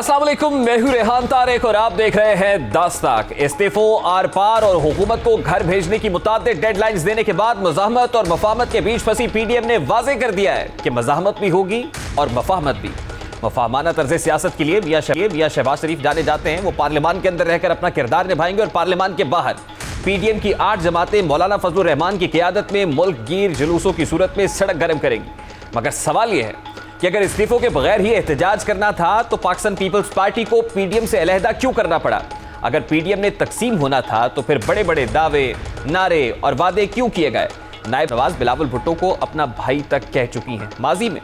अस्सलाम वालेकुम, मैं हूं रेहान तारिक और आप देख रहे हैं दास्ताक। इस्तीफों, आर पार और हुकूमत को घर भेजने की मुताबिक डेडलाइंस देने के बाद मज़ाहमत और मफाहमत के बीच फंसी पीडीएम ने वाजे कर दिया है कि मज़ाहमत भी होगी और मफाहमत भी। मफाहमाना तर्ज सियासत के लिए मियां शहबाज शरीफ जाने जाते हैं। वो पार्लियामान के अंदर रहकर अपना किरदार निभाएंगे और पार्लियामान के बाहर पीडीएम की 8 जमातें मौलाना फजलुर रहमान की क़ियादत में मुल्क गिर जुलूसों की सूरत में सड़क गर्म करेंगी। मगर सवाल यह है कि अगर इस्तीफों के बगैर ही एहतजाज करना था तो पाकिस्तान पीपल्स पार्टी को पीडीएम से अलहदा क्यों करना पड़ा? अगर पीडीएम ने तकसीम होना था तो फिर बड़े बड़े दावे, नारे और वादे क्यों किए गए? नायब नवाज बिलावल भुट्टो को अपना भाई तक कह चुकी हैं माजी में।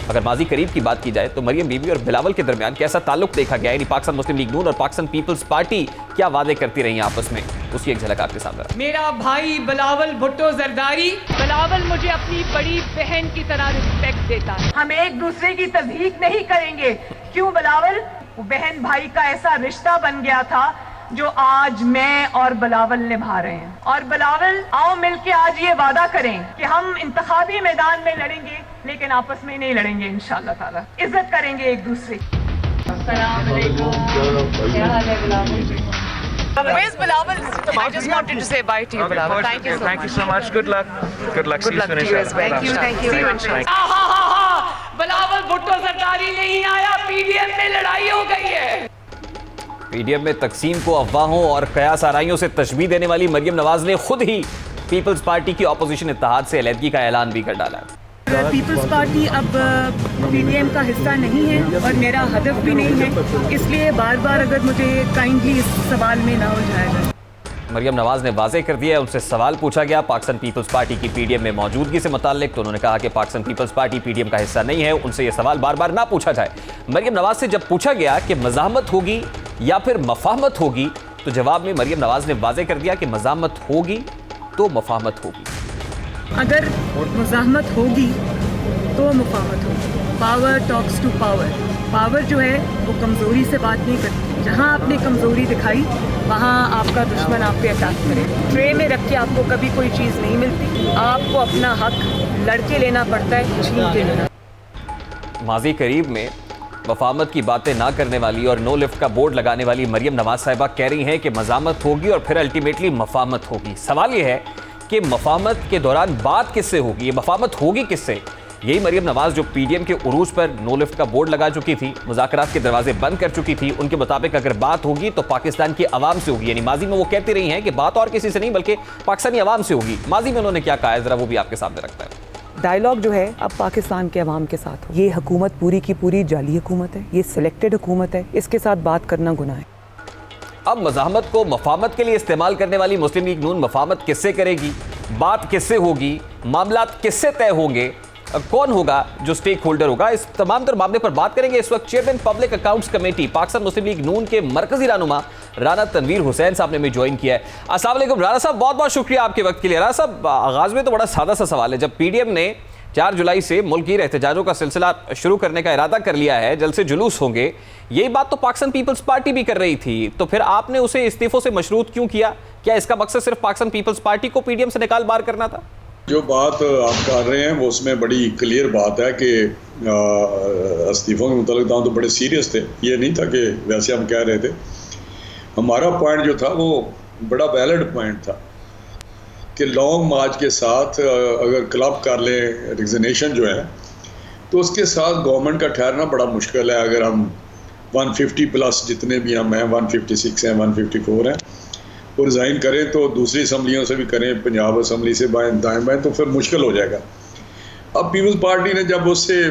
अगर माजी करीब की बात की जाए तो मरियम बीबी और बिलावल के दरमियान कैसा ताल्लुक देखा गया, यानी पाकिस्तान मुस्लिम लीग नून और पाकिस्तान पीपल्स पार्टी क्या वादे करती रही आपस में, उसकी एक झलक आपके सामने। मेरा भाई बिलावल भुट्टो जरदारी, बिलावल मुझे अपनी बड़ी बहन की तरह रिस्पेक्ट देता है। हम एक दूसरे की तज़हीक नहीं करेंगे। क्यों बिलावल? बहन भाई का ऐसा रिश्ता बन गया था जो आज मैं और बिलावल निभा रहे हैं। और बिलावल, आओ मिलके आज ये वादा करें कि हम इंतखाबी मैदान में लड़ेंगे लेकिन आपस में नहीं लड़ेंगे। इंशाअल्लाह ताला इज्जत करेंगे एक दूसरे की। अस्सलाम वालेकुम, क्या हाल है Bilawal? Where's Bilawal? I just wanted to say bye to you, Bilawal. Thank you so much. Thank you so much. Good luck. Good luck. Good luck to you as well. Thank you. Bilawal Bhutto Zardari नहीं आया, PDM में लड़ाई हो गई है। PDM में तकसीम को अफवाहों और कयास आराइयों से तशबीह देने वाली मरियम नवाज ने खुद ही पीपल्स पार्टी की अपोजिशन इत्तेहाद से अलहदगी का ऐलान भी कर डाला है। पीपल्स पार्टी अब पीडीएम का हिस्सा नहीं है और मेरा हदफ भी नहीं है, इसलिए बार बार अगर मुझे काइंडली इस सवाल में ना उलझाया जाए। मरियम नवाज ने वाजे कर दिया, उनसे सवाल पूछा गया पाकिस्तान पीपल्स पार्टी की पीडीएम में मौजूदगी से मुताल्लिक, तो उन्होंने कहा कि पाकिस्तान पीपल्स पार्टी पीडीएम का हिस्सा नहीं है, उनसे यह सवाल बार बार ना पूछा जाए। मरियम नवाज से जब पूछा गया कि मज़ाहमत होगी या फिर मफाहमत होगी, तो जवाब में मरियम नवाज ने वाजे कर दिया कि मज़ाहमत होगी तो मफाहमत होगी। अगर मज़ाहमत होगी तो मुफाहमत होगी। Power talks to power. Power जो है वो कमज़ोरी से बात नहीं करती। जहाँ आपने कमज़ोरी दिखाई वहाँ आपका दुश्मन आप पे अटैक करे। ट्रे में रख के आपको कभी कोई चीज़ नहीं मिलती, आपको अपना हक लड़के लेना पड़ता है, छीन के लेना। माजी करीब में मफाहमत की बातें ना करने वाली और नो लिफ्ट का बोर्ड लगाने वाली मरियम नवाज साहिबा कह रही हैं कि मज़ाहमत होगी और फिर अल्टीमेटली मफाहमत होगी। सवाल यह है कि मफाहमत के दौरान बात किससे होगी, ये मफाहमत होगी किससे? यही मरियम नवाज जो पीडीएम के उरूज पर नो लिफ्ट का बोर्ड लगा चुकी थी, मुज़ाकरात के दरवाजे बंद कर चुकी थी, उनके मुताबिक अगर बात होगी तो पाकिस्तान की आवाम से होगी। यानी माजी में वो कहती रही हैं कि बात और किसी से नहीं बल्कि पाकिस्तानी आवाम से होगी। माजी में उन्होंने क्या कहा है, जरा वो भी आपके सामने रखता है। डायलॉग जो है अब पाकिस्तान के अवाम के साथ हो। ये हुकूमत पूरी की पूरी जाली हुकूमत है, ये सिलेक्टेड हुकूमत है, इसके साथ बात करना गुनाह है। अब मज़ाहमत को मफाहमत के लिए इस्तेमाल करने वाली मुस्लिम लीग नून मफाहमत किससे करेगी, बात किससे होगी, मामलात किससे तय होंगे, कौन होगा जो स्टेक होल्डर होगा, इस तमाम तर मामले पर बात करेंगे। इस वक्त chairman public accounts committee Pakistan Muslim League Noon के मरकजी रहनुमा राना तनवीर हुसैन साहब ने भी ज्वाइन किया है। अस्सलाम वालेकुम राना साहब, बहुत बहुत शुक्रिया आपके वक्त के लिए। राना साहब, आगाज में तो बड़ा सादा सा सवाल है, जब पीडीएम ने 4 जुलाई से मुल्क की एहतजाजों का सिलसिला शुरू करने का इरादा कर लिया है, जल्द से जुलूस होंगे, यही बात तो पाकिस्तान पीपल्स पार्टी भी कर रही थी, तो फिर आपने उसे इस्तीफों से मशरूत क्यों किया? क्या इसका मकसद सिर्फ पाकिस्तान पीपल्स पार्टी को पीडीएम से निकाल बार करना था? जो बात आप कर रहे हैं वो उसमें बड़ी क्लियर बात है कि इस्तीफों के मुतालिक तो बड़े सीरियस थे, ये नहीं था कि वैसे हम कह रहे थे। हमारा पॉइंट जो था वो बड़ा वैलिड पॉइंट था कि लॉन्ग मार्च के साथ अगर क्लब कर लें रिजनेशन जो है तो उसके साथ गवर्नमेंट का ठहरना बड़ा मुश्किल है। अगर हम 150 प्लस जितने भी हम हैं, 156 हैं, 154 हैं, वो रिज़ाइन करें तो दूसरी असम्बलियों से भी करें, पंजाब असम्बली से दाएं बाएं, तो फिर मुश्किल हो जाएगा। अब पीपल्स पार्टी ने जब उससे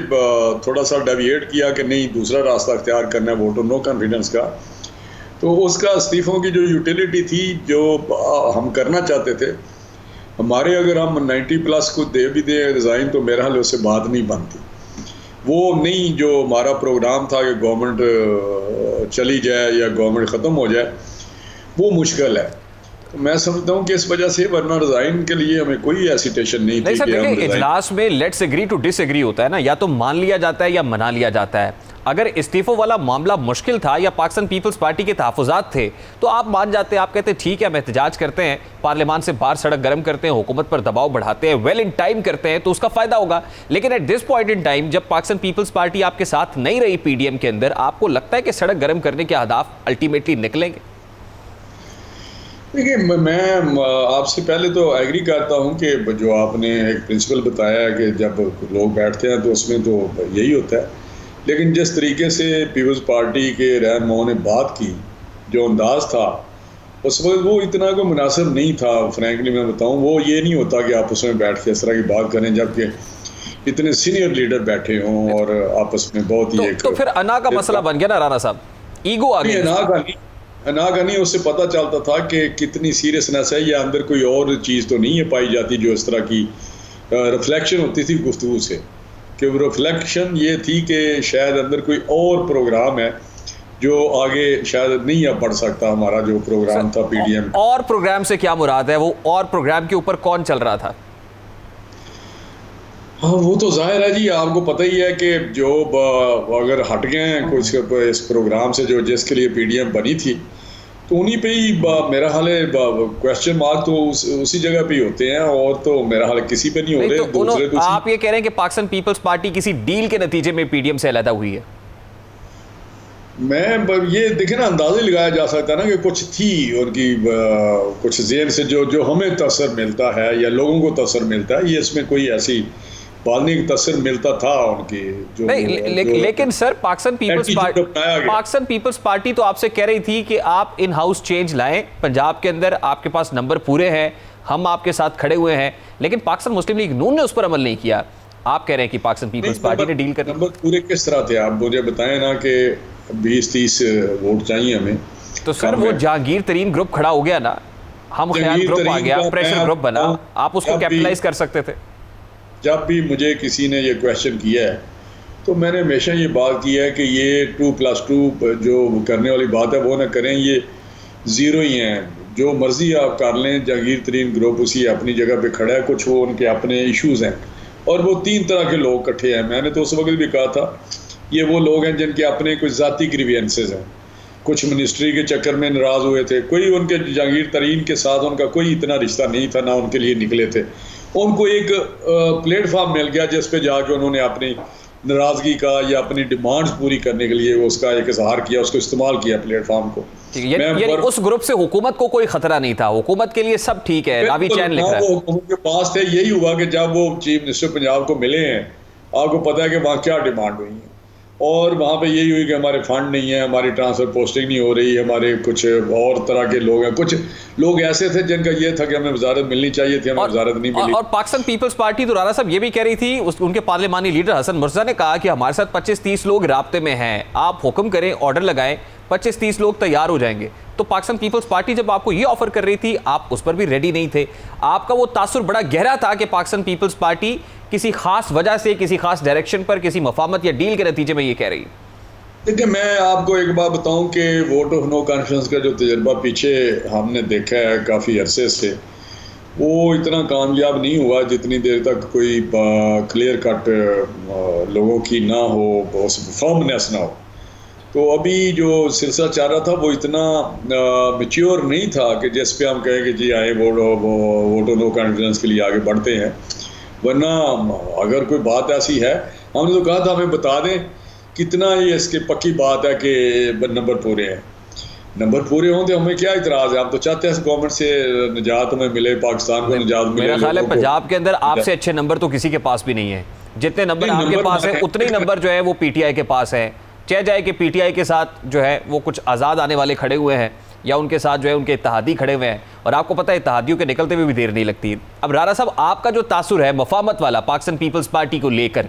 थोड़ा सा डेविएट किया कि नहीं दूसरा रास्ता अख्तियार करना है वोट ऑफ नो कॉन्फिडेंस का, तो उसका इस्तीफ़ों की जो यूटिलिटी थी जो हम करना चाहते थे, हमारे अगर हम 90 प्लस को दे भी दें रिज़ाइन तो मेरा हाल उससे बात नहीं बनती। वो नहीं जो हमारा प्रोग्राम था कि गवर्नमेंट चली जाए या गवर्नमेंट ख़त्म हो जाए, वो मुश्किल है। तो मैं समझता हूँ कि इस वजह से, वरना रिजाइन के लिए हमें कोई एसिटेशन नहीं थी। सर, देखिए इजलास में लेट्स एग्री टू डिसएग्री होता है ना, या तो मान लिया जाता है या मना लिया जाता है। अगर इस्तीफों वाला मामला मुश्किल था या पाकिस्तान पीपल्स पार्टी के तहफ़्फ़ुज़ात थे तो आप मान जाते, आप कहते ठीक है हम एहतजाज करते हैं, पार्लियामान से बाहर सड़क गर्म करते हैं, हुकूमत पर दबाव बढ़ाते हैं, वेल इन टाइम करते हैं तो उसका फ़ायदा होगा। लेकिन at this point in time जब पाकिस्तान पीपल्स पार्टी आपके साथ नहीं रही पीडीएम के अंदर, आपको लगता है कि सड़क गर्म करने के अहदाफ अल्टीमेटली निकलेंगे? देखिए, मैं आपसे पहले तो एग्री करता हूं कि जो आपने एक प्रिंसिपल बताया है कि जब लोग बैठते हैं तो उसमें तो यही होता है, लेकिन जिस तरीके से पीपल्स पार्टी के रहनुमाओं ने बात की, जो अंदाज था उस वक्त वो इतना कोई मुनासिब नहीं था। फ्रैंकली मैं बताऊं, वो ये नहीं होता कि आप उसमें बैठ के इस तरह की बात करें जबकि इतने सीनियर लीडर बैठे हों और आपस में बहुत ही तो फिर अना का मसला बन गया ना राणा साहब, ईगो आ गई। अना का नहीं, उससे पता चलता था कि कितनी सीरियसनेस है या अंदर कोई और चीज़ तो नहीं है पाई जाती जो इस तरह की रिफ्लेक्शन होती थी गुफ्तगू से, कि वो रिफ्लेक्शन ये थी कि शायद अंदर कोई और प्रोग्राम है जो आगे शायद नहीं अब बढ़ सकता। हमारा जो प्रोग्राम था पीडीएम, और प्रोग्राम से क्या मुराद है? वो और प्रोग्राम के ऊपर कौन चल रहा था? हाँ, वो तो जाहिर है जी, आपको पता ही है कि जो अगर हट गए हैं कुछ इस प्रोग्राम से जो जिसके लिए पीडीएम बनी थी, तो उन्हीं पे ही मेरा हाल है क्वेश्चन मार्क तो उसी जगह पे ही होते हैं, और तो मेरा हाल किसी पे नहीं हो रहे। तो आप ये कह रहे हैं कि पाकिस्तान पीपल्स पार्टी किसी डील के नतीजे में पीडीएम से अलग हुई है? मैं ये देखे ना, अंदाजा लगाया जा सकता है ना कि कुछ थी उनकी कुछ ज़हन से जो हमें तसर मिलता है या लोगों को तसर मिलता है, ये इसमें कोई ऐसी बालने की तसर मिलता था उनकी जो नहीं। लेकिन सर पाकिस्तान पीपल्स पार्टी तो आपसे कह रही थी कि आप इन हाउस चेंज लाएं, पंजाब के अंदर आपके पास नंबर पूरे हैं, हम आपके साथ खड़े हुए हैं, लेकिन पाकिस्तान मुस्लिम लीग नून ने उस पर अमल नहीं किया। आप कह रहे हैं कि पाकिस्तान पीपल्स पार्टी ने डील कर। नंबर पूरे किस तरह थे? आप मुझे बताएं ना कि 20-30 वोट चाहिए हमें। तो सर वो जहांगीर तरीन ग्रुप खड़ा हो गया ना, हम ख्याल ग्रुप आ गया, प्रेशर ग्रुप बना, आप उसको कैपिटलाइज कर सकते थे। जब भी मुझे किसी ने ये क्वेश्चन किया है तो मैंने हमेशा ये बात की है कि ये 2+2 जो करने वाली बात है वो ना करें, ये ज़ीरो ही हैं। जो मर्ज़ी आप कर लें, जहांगीर तरीन ग्रुप उसी अपनी जगह पे खड़ा है, कुछ वो उनके अपने इश्यूज़ हैं और वो 3 तरह के लोग इकट्ठे हैं। मैंने तो उस वक्त भी कहा था ये वो लोग हैं जिनके अपने कुछ ज़ाती ग्रीवियंसेस हैं, कुछ मिनिस्ट्री के चक्कर में नाराज़ हुए थे, कोई उनके जहांगीर तरीन के साथ उनका कोई इतना रिश्ता नहीं था, ना उनके लिए निकले थे। उनको एक प्लेटफॉर्म मिल गया जिस पे जाके उन्होंने अपनी नाराज़गी का या अपनी डिमांड्स पूरी करने के लिए उसका एक इजहार किया, उसको इस्तेमाल किया प्लेटफॉर्म को। यानी उस ग्रुप से हुकूमत को कोई खतरा नहीं था, हुकूमत के लिए सब ठीक है। रावी चैन लिख रहा है उनके पास थे। यही हुआ कि जब वो चीफ मिनिस्टर पंजाब को मिले हैं, आपको पता है कि वहाँ क्या डिमांड हुई है, और वहाँ पे यही हुई कि हमारे फंड नहीं है, हमारी ट्रांसफ़र पोस्टिंग नहीं हो रही, हमारे कुछ और तरह के लोग हैं। कुछ लोग ऐसे थे जिनका ये था कि हमें वजारत मिलनी चाहिए थी, हमें वजारत नहीं मिली। और पाकिस्तान पीपल्स पार्टी तो राणा साहब ये भी कह रही थी, उनके पार्लियामानी लीडर हसन मुर्जा ने कहा कि हमारे साथ 25-30 लोग राब्ते में हैं, आप हुक्म करें, ऑर्डर लगाएं, 25-30 लोग तैयार हो जाएंगे। तो पाकिस्तान पीपल्स पार्टी जब आपको ये ऑफर कर रही थी, आप उस पर भी रेडी नहीं थे। आपका वो तासुर बड़ा गहरा था कि पाकिस्तान पीपल्स पार्टी किसी खास वजह से, किसी खास डायरेक्शन पर, किसी मफामत या डील के नतीजे में ये कह रही। देखिए, मैं आपको एक बात बताऊं कि वोट ऑफ नो कॉन्फिडेंस का जो तजर्बा पीछे हमने देखा है काफ़ी अरसे से, वो इतना कामयाब नहीं हुआ जितनी देर तक कोई क्लियर कट लोगों की ना हो, फर्मनेस ना हो। तो अभी जो सिलसिला चल रहा था वो इतना मैच्योर नहीं था कि जिस पे हम कहें कि जी आए वोट ऑफ नो कॉन्फिडेंस के लिए आगे बढ़ते हैं। वरना अगर कोई बात ऐसी है, हमने तो कहा था हमें बता दें कितना ये इसके पक्की बात है कि नंबर पूरे हैं। नंबर पूरे हों तो हमें क्या इतराज़ है? हम तो चाहते हैं गवर्नमेंट से निजात हमें मिले, पाकिस्तान को निजात मिले। मेरा ख्याल है पंजाब के अंदर आपसे अच्छे नंबर तो किसी के पास भी नहीं है। जितने नंबर आपके पास है उतने ही नंबर जो है वो पीटीआई के पास है। चाहे जाए कि पीटीआई के साथ जो है वो कुछ आज़ाद आने वाले खड़े हुए हैं या उनके साथ जो है उनके इत्तेहादी खड़े हुए हैं, और आपको पता है इत्तेहादियों के निकलते हुए भी देर नहीं लगती। अब राणा साहब, आपका जो तासुर है मफामत वाला पाकिस्तान पीपल्स पार्टी को लेकर,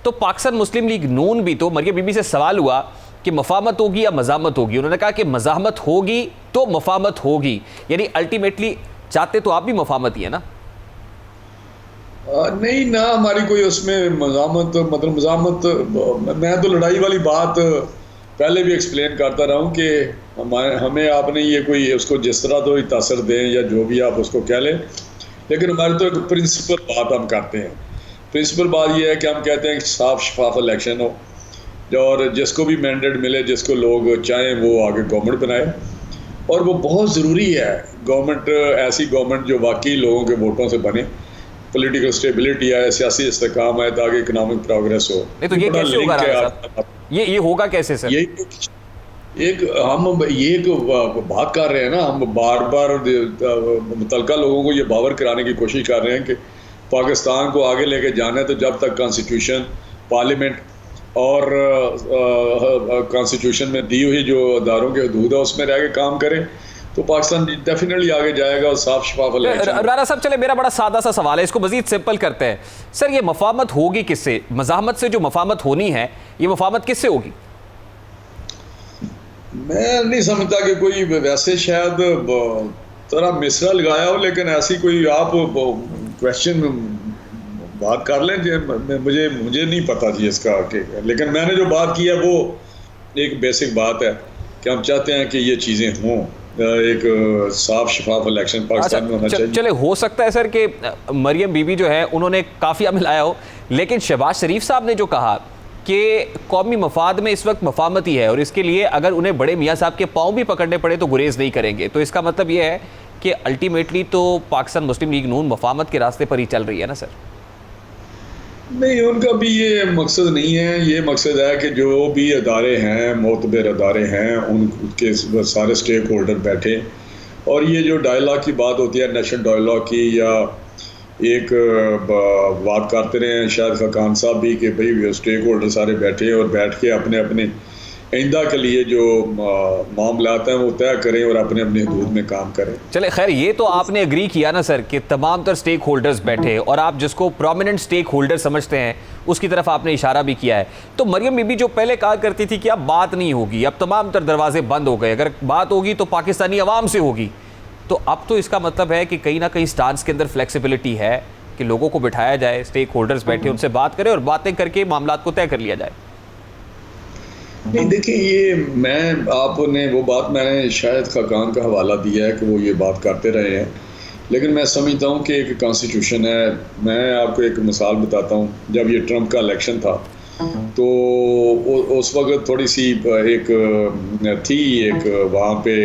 तो पाकिस्तान मुस्लिम लीग नून भी तो, मरियम बीबी से सवाल हुआ कि मफामत होगी या मजामत होगी, उन्होंने कहा कि मजामत होगी तो मफामत होगी, यानी अल्टीमेटली चाहते तो आप भी मफामत ही है ना? नहीं ना, हमारी कोई उसमें मजामत, मतलब मजामत, मैं तो लड़ाई वाली बात पहले भी एक्सप्लेन करता रहा हूँ कि हमें आपने ये कोई उसको जिस तरह तो तासर दें या जो भी आप उसको कह लें, लेकिन हमारी तो एक प्रिंसिपल बात हम करते हैं। प्रिंसिपल बात ये है कि हम कहते हैं कि साफ शफाफ इलेक्शन हो, और जिसको भी मैंडेट मिले, जिसको लोग चाहें वो आगे गवर्नमेंट बनाए। और वो बहुत ज़रूरी है गवर्नमेंट, ऐसी गवर्नमेंट जो वाकई लोगों के वोटों से बने, पॉलिटिकल स्टेबिलिटी आए, सियासी इस्तेकाम आए, ताकि इकोनॉमिक प्रोग्रेस हो। नहीं तो ये कैसे होगा राणा साहब? ये होगा कैसे सर? ये हम ये बात कर रहे हैं ना, हम बार बार मुतलका लोगों को ये बावर कराने की कोशिश कर रहे हैं कि पाकिस्तान को आगे लेके जाना है तो जब तक कॉन्स्टिट्यूशन, पार्लियामेंट और कॉन्स्टिट्यूशन में दी हुई जो अदारों के हदूद है उसमें रह के काम करें तो पाकिस्तान डेफिनेटली आगे जाएगा और साफ शफाफ इलेक्शन। राणा साहब चले, मेरा बड़ा सादा सा सवाल है, इसको मजीद सिंपल करते हैं। सर ये मफामत होगी किससे? मज़ाहमत से जो मफामत होनी है, ये मफामत किससे होगी? मैं नहीं समझता कि कोई वैसे शायद तरह मिसरा लगाया हो, लेकिन ऐसी कोई आप क्वेश्चन बात कर लें, मुझे नहीं पता जी इसका। लेकिन मैंने जो बात की है वो एक बेसिक बात है कि हम चाहते हैं कि ये चीज़ें हों, एक साफ शफाफ इलेक्शन पाकिस्तान में होना चाहिए। चले, हो सकता है सर कि मरियम बीबी जो है उन्होंने काफ़िया मिलाया हो, लेकिन शहबाज शरीफ साहब ने जो कहा कि कौमी मफाद में इस वक्त मफामत ही है और इसके लिए अगर उन्हें बड़े मियाँ साहब के पाँव भी पकड़ने पड़े तो गुरेज नहीं करेंगे, तो इसका मतलब ये है कि अल्टीमेटली तो पाकिस्तान मुस्लिम लीग नून मफामत के रास्ते पर ही चल रही है ना सर? नहीं, उनका भी ये मकसद नहीं है। ये मकसद है कि जो भी अदारे हैं, मोतबर अदारे हैं, उनके सारे स्टेक होल्डर बैठे और ये जो डायलॉग की बात होती है, नेशनल डायलॉग की, या एक बात करते रहे हैं शायद खान साहब भी कि भाई स्टेक होल्डर सारे बैठे और बैठ के अपने अपने आइंदा के लिए जो मामलात हैं वो तय करें और अपने अपने हदूद में काम करें। चले खैर, ये तो आपने एग्री किया ना सर कि तमाम तर स्टेक होल्डर्स बैठे और आप जिसको प्रोमिनेंट स्टेक होल्डर समझते हैं उसकी तरफ आपने इशारा भी किया है। तो मरियम बीबी जो पहले कहा करती थी कि अब बात नहीं होगी, अब तमाम तर दरवाजे बंद हो गए, अगर बात होगी तो पाकिस्तानी अवाम से होगी, तो अब तो इसका मतलब है कि कहीं ना कहीं स्टांस के अंदर फ्लेक्सिबिलिटी है कि लोगों को बिठाया जाए, स्टेक होल्डर्स बैठे, उनसे बात करें और बातें करके मामलात को तय कर लिया जाए। नहीं देखिए, ये आपने वो बात मैंने शायद खाकान का हवाला दिया है कि वो ये बात करते रहे हैं, लेकिन मैं समझता हूँ कि एक कॉन्स्टिट्यूशन है। मैं आपको एक मिसाल बताता हूँ, जब ये ट्रंप का इलेक्शन था तो उस वक्त थोड़ी सी एक वहाँ पे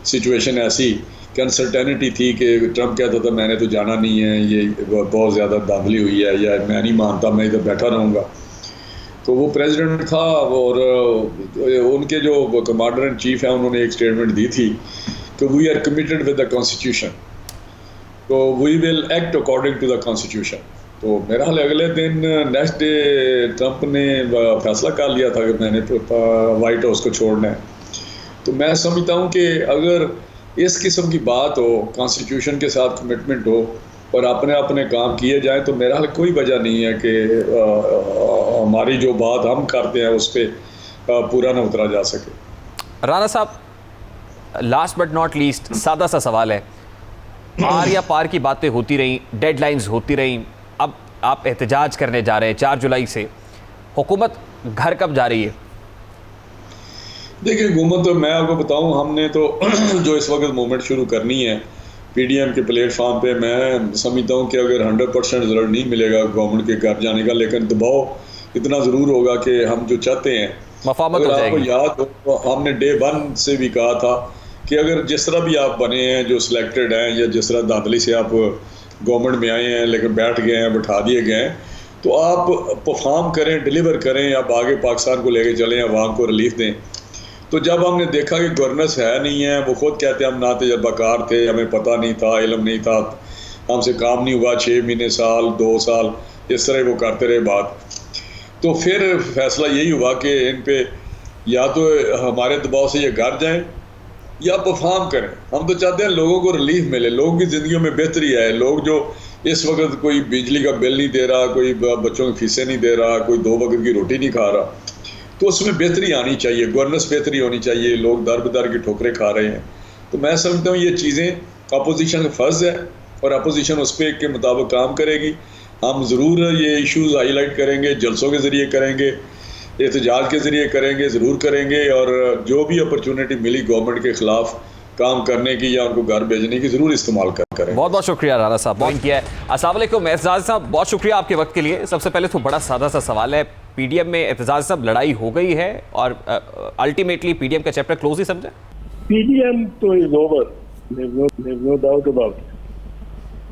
सिचुएशन ऐसी कि अनसर्टेनिटी थी कि ट्रंप कहता था मैंने तो जाना नहीं है, ये बहुत ज़्यादा धांधली हुई है, या मैं नहीं मानता, मैं इधर बैठा रहूँगा। तो वो प्रेसिडेंट था और उनके जो कमांडर इन चीफ हैं उन्होंने एक स्टेटमेंट दी थी कि we are committed with the constitution, तो we will act according to the constitution. तो मेरा हाल अगले दिन नेक्स्ट डे ट्रंप ने फैसला कर लिया था कि मैंने वाइट हाउस को छोड़ना है। तो मैं समझता हूँ कि अगर इस किस्म की बात हो, कॉन्स्टिट्यूशन के साथ कमिटमेंट हो और अपने अपने काम किए जाएं, तो मेरा हाल कोई वजह नहीं है कि हमारी जो बात हम करते हैं उस पर पूरा ना उतरा जा सके। राणा साहब, लास्ट बट नॉट लीस्ट सादा सा सवाल है, आर या पार की बातें होती रहीं, डेडलाइंस होती रहीं, अब आप एहतजाज करने जा रहे हैं 4 जुलाई से, हुकूमत घर कब जा रही है? देखिए, हुकूमत तो मैं आपको बताऊं, हमने तो जो इस वक्त मूवमेंट शुरू करनी है पीडीएम के प्लेटफॉर्म पे, मैं समझता हूँ कि अगर 100% रिजल्ट नहीं मिलेगा गवर्नमेंट के घर जाने का, लेकिन दबाव इतना ज़रूर होगा कि हम जो चाहते हैं मफामत हो जाएगी। आपको याद हो, हमने डे 1 से भी कहा था कि अगर जिस तरह भी आप बने हैं, जो सिलेक्टेड हैं, या जिस तरह धांधली से आप गवर्नमेंट में आए हैं लेकिन बैठ गए हैं, बैठा दिए गए हैं, तो आप परफॉर्म करें, डिलीवर करें, आप आगे पाकिस्तान को लेके चलें, अवाम को रिलीफ दें। तो जब हमने देखा कि गवर्नेंस है नहीं है, वो खुद कहते हैं हम ना तजर्बाकार थे, हमें पता नहीं था, इल्म नहीं था, हमसे काम नहीं हुआ, 6 महीने, साल, 2 साल, इस तरह वो करते रहे बात। तो फिर फैसला यही हुआ कि इन पे या तो हमारे दबाव से ये घर जाएं या परफॉर्म करें। हम तो चाहते हैं लोगों को रिलीफ मिले, लोगों की ज़िंदगियों में बेहतरी आए। लोग जो इस वक्त कोई बिजली का बिल नहीं दे रहा, कोई बच्चों की फीसें नहीं दे रहा, कोई 2 वक्त की रोटी नहीं खा रहा, तो उसमें बेहतरी आनी चाहिए, गवर्नेंस बेहतरी होनी चाहिए। लोग दर बदर की ठोकरें खा रहे हैं। तो मैं समझता हूँ ये चीज़ें अपोजिशन का फ़र्ज़ है और अपोजिशन उस पर के मुताबिक काम करेगी। हम ज़रूर ये इश्यूज़ हाईलाइट करेंगे, जलसों के ज़रिए करेंगे, एहतजाज के ज़रिए करेंगे, ज़रूर करेंगे, और जो भी अपॉर्चुनिटी मिली गवर्नमेंट के ख़िलाफ़ काम करने की या उनको घर भेजने की ज़रूर इस्तेमाल करें। बहुत बहुत शुक्रिया राणा साहब, बहुत किया है। अस्सलाम वालेकुम एहसास साहब, बहुत शुक्रिया आपके वक्त के लिए। सबसे पहले तो बड़ा सादा सा सवाल है, पीडीएम में एतजाज साहब लड़ाई हो गई है और अल्टीमेटली पीडीएम का चैप्टर क्लोज ही समझे? पीडीएम तो is over, no doubt about.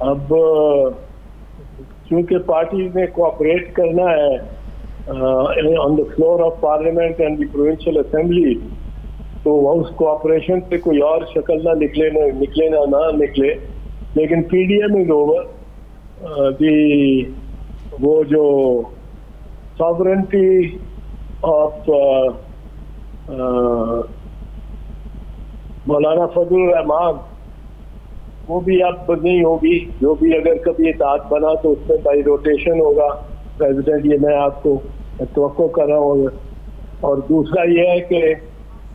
अब क्योंकि पार्टी ने कोऑपरेट करना है on the floor of parliament and the provincial assembly, तो उस कोऑपरेशन से कोई और शक्ल ना निकले ना निकले, लेकिन पीडीएम इज ओवर। वो जो सॉवरेंटी ऑफ मौलाना फजलुर रहमान वो भी अब नहीं होगी। जो भी अगर कभी इत्तेहाद बना तो उसमें बाई रोटेशन होगा प्रेसिडेंट, ये मैं आपको तवक्को कर रहा हूँ। और दूसरा ये है कि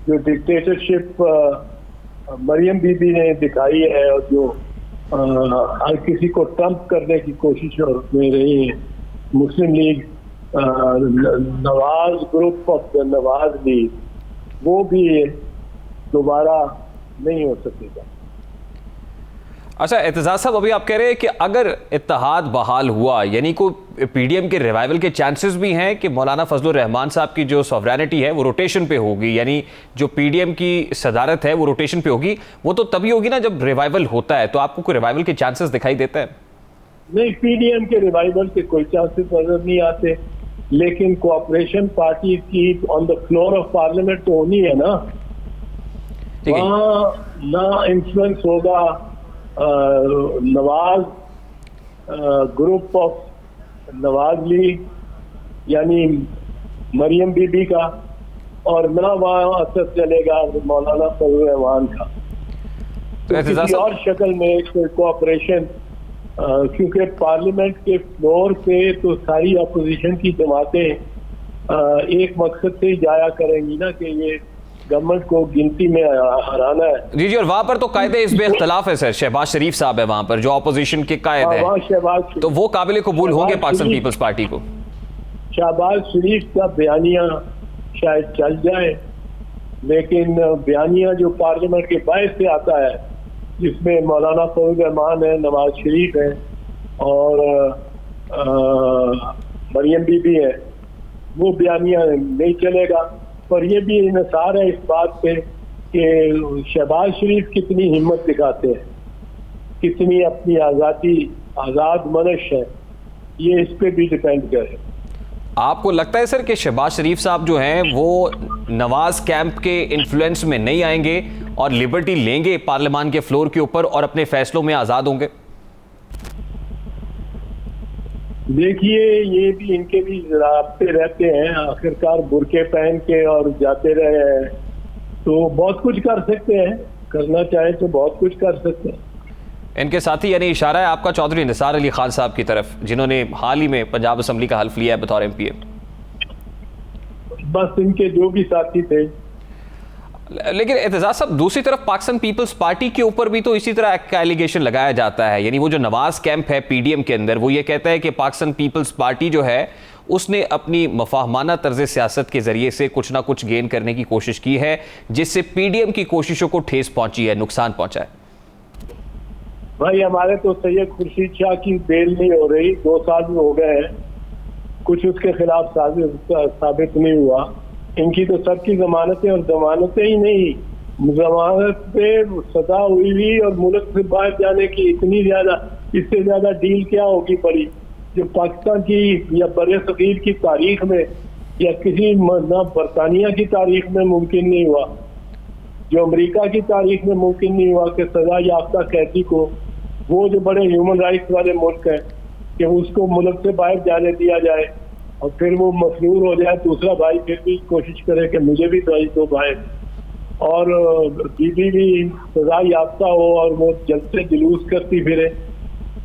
जो डिक्टेटरशिप मरियम बीबी ने दिखाई है और जो हर किसी को ट्रम्प करने की कोशिश में रही है Muslim League, Nawaz group of the Nawaz League, वो भी दोबारा नहीं हो सकेगा। अच्छा एतजाज साहब, अभी आप कह रहे हैं कि अगर इत्तेहाद बहाल हुआ यानी को पीडीएम के रिवाइवल के चांसेस भी हैं कि मौलाना फजलुर रहमान साहब की जो सॉवरेनिटी है वो रोटेशन पे होगी, यानी जो पीडीएम की सदारत है वो रोटेशन पे होगी। वो तो तभी होगी ना जब रिवाइवल होता है, तो आपको कोई रिवाइवल के चांसेस दिखाई देता है? नहीं, पीडीएम के रिवाइवल के कोई चांसेस नजर नहीं आते, लेकिन कोऑपरेशन पार्टी की on the floor of parliament तो होनी है ना, वहाँ ना इन्फ्लुएंस होगा Nawaz group of Nawaz league यानी मरियम बीबी का, और ना वहाँ असर चलेगा मौलाना फजलुर रहमान का। तो किसी और शक्ल में कोई कोऑपरेशन, क्योंकि पार्लियामेंट के फ्लोर पे तो सारी अपोजिशन की जमातें एक मकसद से ही जाया करेंगी ना कि ये गवर्नमेंट को गिनती में हराना है। जी, और वहां पर तो कायदे इस बेख्तलाफ है सर। शहबाज शरीफ साहब है वहां पर जो ऑपोजिशन के कायद है, तो वो काबिल कबूल होंगे पाकिस्तान पीपल्स पार्टी को? शहबाज शरीफ का बयानिया शायद चल जाए, लेकिन बयानिया जो पार्लियामेंट के बाहर से आता है जिसमें मौलाना फजलुर रहमान है, नवाज शरीफ है और मरियम बीबी है, वो बयानिया नहीं चलेगा। पर ये भी इंसार है इस बात पे कि शहबाज शरीफ कितनी हिम्मत दिखाते हैं, कितनी अपनी आज़ाद मनश है, ये इस पे भी डिपेंड करे। आपको लगता है सर कि शहबाज शरीफ साहब जो हैं वो नवाज कैंप के इन्फ्लुएंस में नहीं आएंगे और लिबर्टी लेंगे पार्लियामान के फ्लोर के ऊपर और अपने फैसलों में आज़ाद होंगे? देखिए, ये भी इनके भी रास्ते रहते हैं, आखिरकार बुरके पहन के और जाते रहे हैं, तो बहुत कुछ कर सकते हैं, करना चाहे तो बहुत कुछ कर सकते हैं। इनके साथी यानी इशारा है आपका चौधरी निसार अली खान साहब की तरफ, जिन्होंने हाल ही में पंजाब असम्बली का हल्फ लिया है बतौर एमपीए। बस इनके जो भी साथी थे। लेकिन एतजाज साहब, दूसरी तरफ पाकिस्तान पीपल्स पार्टी के ऊपर भी तो इसी तरह का एलिगेशन लगाया जाता है, यानी वो जो नवाज कैंप है पीडीएम के अंदर, वो ये कहता है कि पाकिस्तान पीपल्स पार्टी जो है उसने अपनी मफाहमाना तर्ज सियासत के जरिए से कुछ ना कुछ गेन करने की कोशिश की है, जिससे पीडीएम की कोशिशों को ठेस पहुंची है, नुकसान पहुंचा है। भाई, हमारे तो सैयद खुर्शीद शाह की बेल नहीं हो रही, 2 साल में हो गए हैं, कुछ उसके खिलाफ साबित नहीं हुआ। इनकी तो सबकी जमानतें, और जमानतें ही नहीं, जमानत पे सजा हुई और मुल्क से बाहर जाने की इतनी ज्यादा, इससे ज्यादा डील क्या होगी पड़ी जो पाकिस्तान की या बड़े सगीर की तारीख में या किसी ना बरतानिया की तारीख में मुमकिन नहीं हुआ, जो अमेरिका की तारीख में मुमकिन नहीं हुआ कि सजा याफ्ता कैदी को, वो जो बड़े ह्यूमन राइट्स वाले मुल्क है, कि उसको मुल्क से बाहर जाने दिया जाए और फिर वो मफरूर हो जाए, दूसरा भाई फिर भी कोशिश करे कि मुझे भी दो भाई, और बीबी भी सजा याफ्ता हो और वो जलसे जुलूस करती फिरे।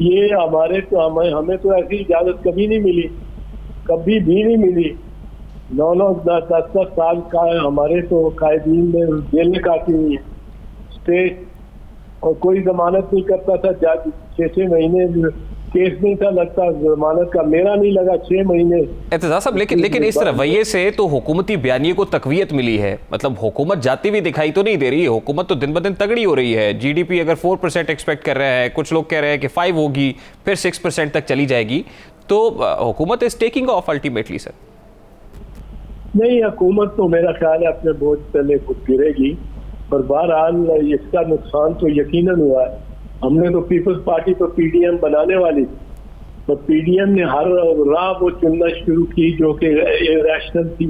ये हमें तो ऐसी इजाजत कभी नहीं मिली, कभी भी नहीं मिली। 9-10 साल का हमारे तो कायदीन में जेल में काटी हुई है स्टेट, और कोई जमानत नहीं करता था। 6 महीने केस नहीं था लगता जमानत का, मेरा नहीं लगा 6 महीने। एतजाज साहब, लेकिन इस रवैये से तो हुकूमती बयानिए को तकवीयत मिली है, मतलब हुकूमत जाती हुई दिखाई तो नहीं दे रही है, हुकूमत तो दिन ब दिन तगड़ी हो रही है। जीडीपी अगर 4% एक्सपेक्ट कर रहे हैं, कुछ लोग कह रहे हैं कि 5 होगी, फिर 6% तक चली जाएगी, तो हुकूमत is taking of ultimately sir. नहीं, हुकूमत तो मेरा ख्याल है अपने बोझ तले खुद गिरेगी, पर बहरहाल इसका नुकसान तो यकीनन हुआ है। हमने तो पीपल्स पार्टी तो पीडीएम बनाने वाली थी, तो पीडीएम ने हर राह वो चुनना शुरू की जो कि इरेशनल थी,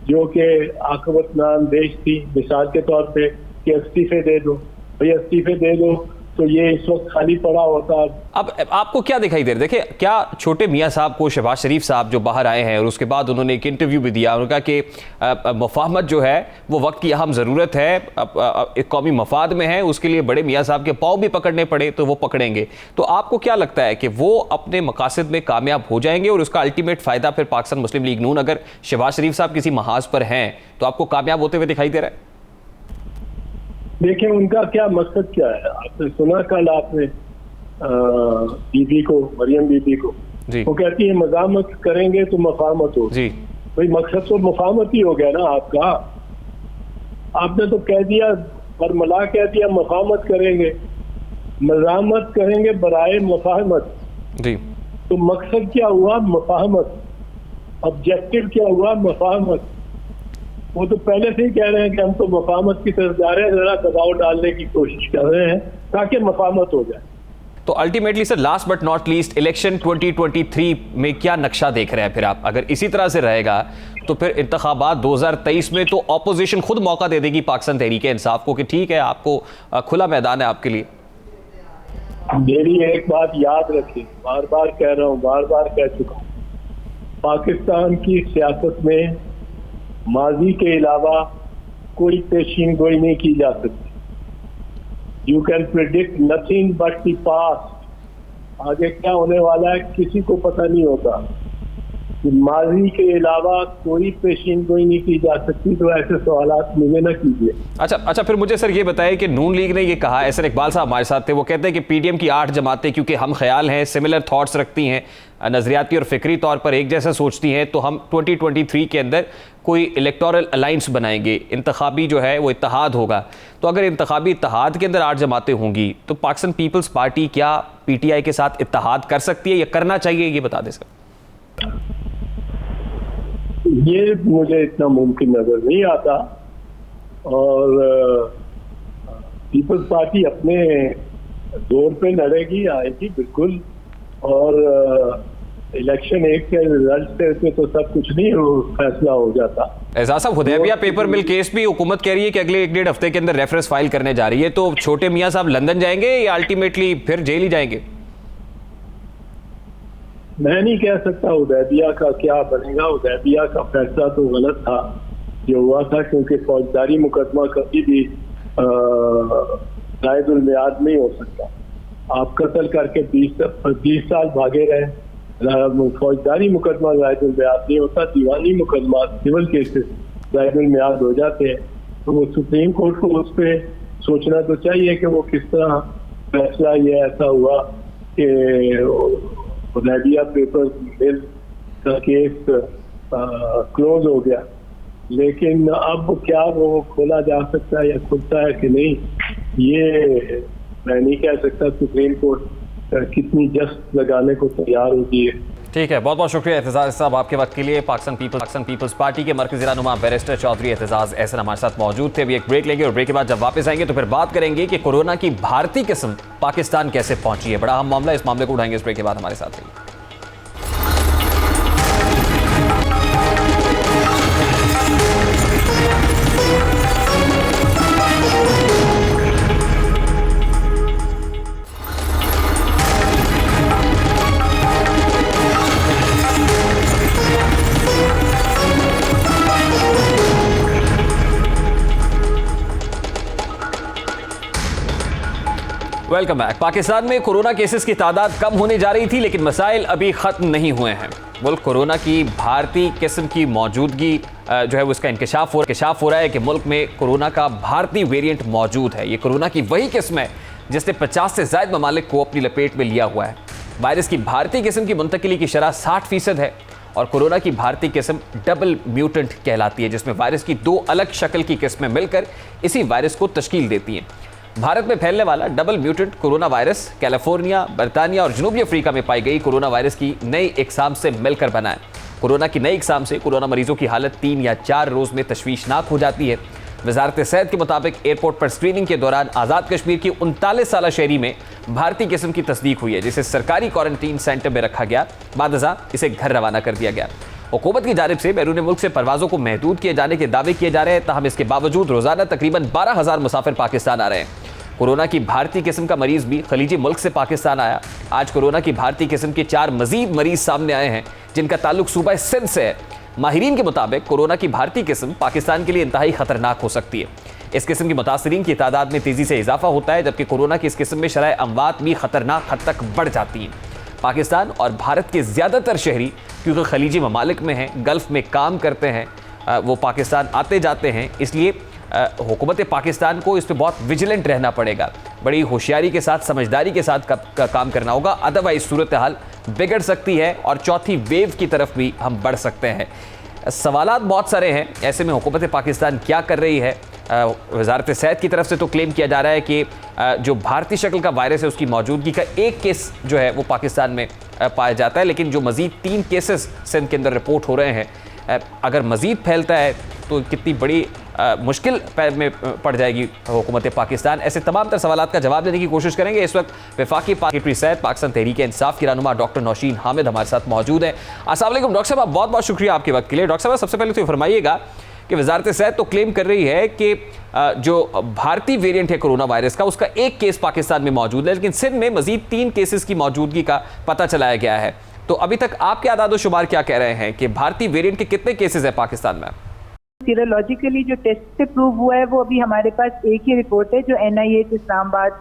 जो कि आकबत नाम देश थी। मिसाल के तौर पे कि इस्तीफे दे दो, भाई इस्तीफे दे दो, तो ये इस वक्त खाली पड़ा होता। अब आपको क्या दिखाई दे रहा है? देखिए, क्या छोटे मियाँ साहब को शहबाज शरीफ साहब जो बाहर आए हैं और उसके बाद उन्होंने एक इंटरव्यू भी दिया, उन्होंने कहा कि मुफाहमत जो है वो वक्त की अहम ज़रूरत है, एक कौमी मफाद में है, उसके लिए बड़े मियाँ साहब के पाँव भी पकड़ने पड़े तो वो पकड़ेंगे। तो आपको क्या लगता है कि वो अपने मकासद में कामयाब हो जाएंगे और उसका अल्टीमेट फ़ायदा फिर पाकिस्तान मुस्लिम लीग नून, अगर शहबाज शरीफ साहब किसी महाज पर हैं, तो आपको कामयाब होते हुए दिखाई दे रहा है? देखिए, उनका क्या मकसद क्या है? आपने सुना कल आपने बीबी को, मरियम बीबी को, वो कहती है मज़ामत करेंगे तो मफाहमत हो। जी भाई, मकसद तो मफाहमत ही हो गया ना आपका। आपने तो कह दिया, बरमला कह दिया मफाहमत करेंगे, मज़ामत करेंगे बराए मफाहमत। जी, तो मकसद क्या हुआ? मफाहमत। ऑब्जेक्टिव क्या हुआ? मफाहमत। वो तो पहले से ही कह रहे हैं कि हम तो मफाहमत की तरफ जा रहे हैं, जरा दबाव डालने की कोशिश कर रहे हैं ताकि मफाहमत हो जाए। तो ultimately sir, last but not least, election 2023 में क्या नक्शा देख रहे हैं फिर आप? अगर इसी तरह से रहेगा तो फिर इंतखाबात 2023 में तो ऑपोजिशन खुद मौका दे देगी पाकिस्तान तहरीक-ए-इंसाफ को कि ठीक है, आपको खुला मैदान है आपके लिए। मेरी एक बात याद रखें, बार बार कह रहा हूँ, बार बार कह चुका हूँ, पाकिस्तान की सियासत में माजी के अलावा कोई पेशीन गोई नहीं की जा सकती। You can predict nothing but the past. आगे क्या होने वाला है किसी को पता नहीं होता। माजी के अलावा कोई पेशीन गोई नहीं की जा सकती, तो ऐसे सवालात मुझे न कीजिए। अच्छा, फिर मुझे सर ये बताइए कि नून लीग ने ये कहा, एहसन इकबाल साहब हमारे साथ थे, वो कहते हैं कि पीडीएम की 8 जमातें क्योंकि हम ख्याल हैं, सिमिलर थॉट्स रखती हैं, नज़रियाती और फिक्री तौर पर एक जैसा सोचती हैं, तो हम 2023 के अंदर कोई इलेक्टोरल अलाइंस बनाएंगे, इंतखाबी जो है वो इत्तेहाद होगा। तो अगर इंतखाबी इत्तेहाद के अंदर 8 जमातें होंगी तो पाकिस्तान पीपल्स पार्टी क्या पीटीआई के साथ इत्तेहाद कर सकती है या करना चाहिए, ये बता दें सर। ये मुझे इतना मुमकिन नजर नहीं आता, और पीपल्स पार्टी अपने जोर पे लड़ेगी, आएगी बिल्कुल, और इलेक्शन एक के रिजल्ट से तो सब कुछ नहीं फैसला हो जाता। एजाज साहब, हुदैबिया पेपर मिल केस भी हुकूमत कह रही है कि अगले 1-1.5 हफ्ते के अंदर रेफरेंस फाइल करने जा रही है, तो छोटे मियाँ साहब लंदन जाएंगे या अल्टीमेटली फिर जेल ही जाएंगे? मैं नहीं कह सकता हुदैबिया का क्या बनेगा। हुदैबिया का फैसला तो गलत था जो हुआ था, क्योंकि फौजदारी मुकदमा कभी भी जायजुल मियाद नहीं हो सकता। आप कत्ल करके 20 साल भागे रहे, फौजदारी मुकदमा जायजुल मियाद नहीं होता, दीवानी मुकदमा सिविल केसेस जायजुल मियाद हो जाते हैं। तो वो सुप्रीम कोर्ट को उस पर सोचना तो चाहिए कि वो किस तरह फैसला ये ऐसा हुआ कि हुदैबिया पेपर मिल का केस क्लोज हो गया, लेकिन अब क्या वो खोला जा सकता है या खुलता है कि नहीं, ये मैं नहीं कह सकता। सुप्रीम कोर्ट कितनी जस्ट लगाने को तैयार होती है। ठीक है, बहुत बहुत शुक्रिया एहतजाज साहब आपके वक्त के लिए। पाकिस्तान पीपल्स पार्टी के मरकज़ी रहनुमा बैरिस्टर चौधरी एहतजाज एहसन हमारे साथ मौजूद थे। अभी एक ब्रेक लेंगे और ब्रेक के बाद जब वापस आएंगे तो फिर बात करेंगे कि कोरोना की भारतीय किस्म पाकिस्तान कैसे पहुंची है। बड़ा अहम मामला, इस मामले को उठाएंगे इस ब्रेक के बाद। हमारे साथ रहिए। Welcome back. पाकिस्तान में कोरोना केसेस की तादाद कम होने जा रही थी, लेकिन मसाइल अभी ख़त्म नहीं हुए हैं। मुल्क कोरोना की भारतीय किस्म की मौजूदगी जो है वो इसका इंकशाफ हो रहा है कि मुल्क में कोरोना का भारतीय वेरिएंट मौजूद है। ये कोरोना की वही किस्म है जिसने 50 से ज़ायद ममालिक को अपनी लपेट में लिया हुआ है। वायरस की भारतीय किस्म की मुंतकिली की शरह 60% है और कोरोना की भारतीय किस्म डबल म्यूटेंट कहलाती है, जिसमें वायरस की 2 अलग शक्ल की किस्में मिलकर इसी वायरस को तश्कील देती हैं। भारत में फैलने वाला double mutant corona virus California, बरतानिया और जनूबी अफ्रीका में पाई गई कोरोना वायरस की नई इकसाम से मिलकर बना है। कोरोना की नई इकसाम से कोरोना मरीजों की हालत 3 या 4 रोज में तशवीशनाक हो जाती है। वजारत सेहत के मुताबिक एयरपोर्ट पर स्क्रीनिंग के दौरान आज़ाद कश्मीर की 39 साला शहरी में भारतीय किस्म की तस्दीक हुई है, जिसे सरकारी क्वारंटीन सेंटर में रखा गया। बादजा इसे घर रवाना कर दिया गया। हुकूमत की जानिब से बैरून मुल्क से परवाजों को महदूद किए जाने के दावे किए जा रहे हैं, ताहम इसके बावजूद रोजाना तकरीबन 12,000 मुसाफिर पाकिस्तान आ रहे हैं। कोरोना की भारतीय किस्म का मरीज भी खलीजी मुल्क से पाकिस्तान आया। आज कोरोना की भारतीय किस्म के 4 मजीद मरीज सामने आए हैं, जिनका ताल्लुक सूबा सिंध से है। माहिरीन के मुताबिक कोरोना की भारतीय किस्म पाकिस्तान के लिए इंतहाई खतरनाक हो सकती है। इस किस्म की मुतासरीन की तादाद में तेजी से इजाफा होता है, जबकि कोरोना की इस किस्म में शरह अमवात भी खतरनाक हद तक बढ़ जाती हैं। पाकिस्तान और भारत के ज़्यादातर शहरी क्योंकि खलीजी ममालिक में हैं, गल्फ़ में काम करते हैं, वो पाकिस्तान आते जाते हैं, इसलिए हुकूमत पाकिस्तान को इस पर बहुत विजिलेंट रहना पड़ेगा। बड़ी होशियारी के साथ, समझदारी के साथ काम करना होगा, अदरवाइज सूरत हाल बिगड़ सकती है और चौथी वेव की तरफ भी हम बढ़ सकते हैं। सवालात बहुत सारे हैं। ऐसे में हुकूमत पाकिस्तान क्या कर रही है? वजारत सेहत की तरफ से तो क्लेम किया जा रहा है कि जो भारतीय शक्ल का वायरस है उसकी मौजूदगी का एक केस जो है वो पाकिस्तान में पाया जाता है, लेकिन जो मज़ीद 3 केसेस सिंध के अंदर रिपोर्ट हो रहे हैं, अगर मज़ीद फैलता है तो कितनी बड़ी मुश्किल में पड़ जाएगी हुकूमत पाकिस्तान। ऐसे तमाम तर सवालात का जवाब देने की कोशिश करेंगे। इस वक्त वफाकी सेक्रेटरी सेहत पाकिस्तान तहरीक इंसाफ की रहनुमा डॉक्टर नौशीन हामिद हमारे साथ मौजूद है। अस्सलाम वालेकुम डॉक्टर साहब, बहुत बहुत शुक्रिया आपके वक्त के लिए। डॉक्टर साहब, सबसे पहले तो फरमाइएगा कि वजारत सेहत तो क्लेम कर रही है कि जो भारतीय वेरिएंट है कोरोना वायरस का, उसका एक केस पाकिस्तान में मौजूद है, लेकिन सिंध में मजीद 3 केसेस की मौजूदगी का पता चलाया गया है। तो अभी तक आपके आदाद शुमार क्या कह रहे हैं कि भारतीय वेरिएंट के कितने केसेस हैं पाकिस्तान में? सीरोलॉजिकली जो टेस्ट से प्रूव हुआ है वो अभी हमारे पास एक ही रिपोर्ट है जो NIH इस्लामाबाद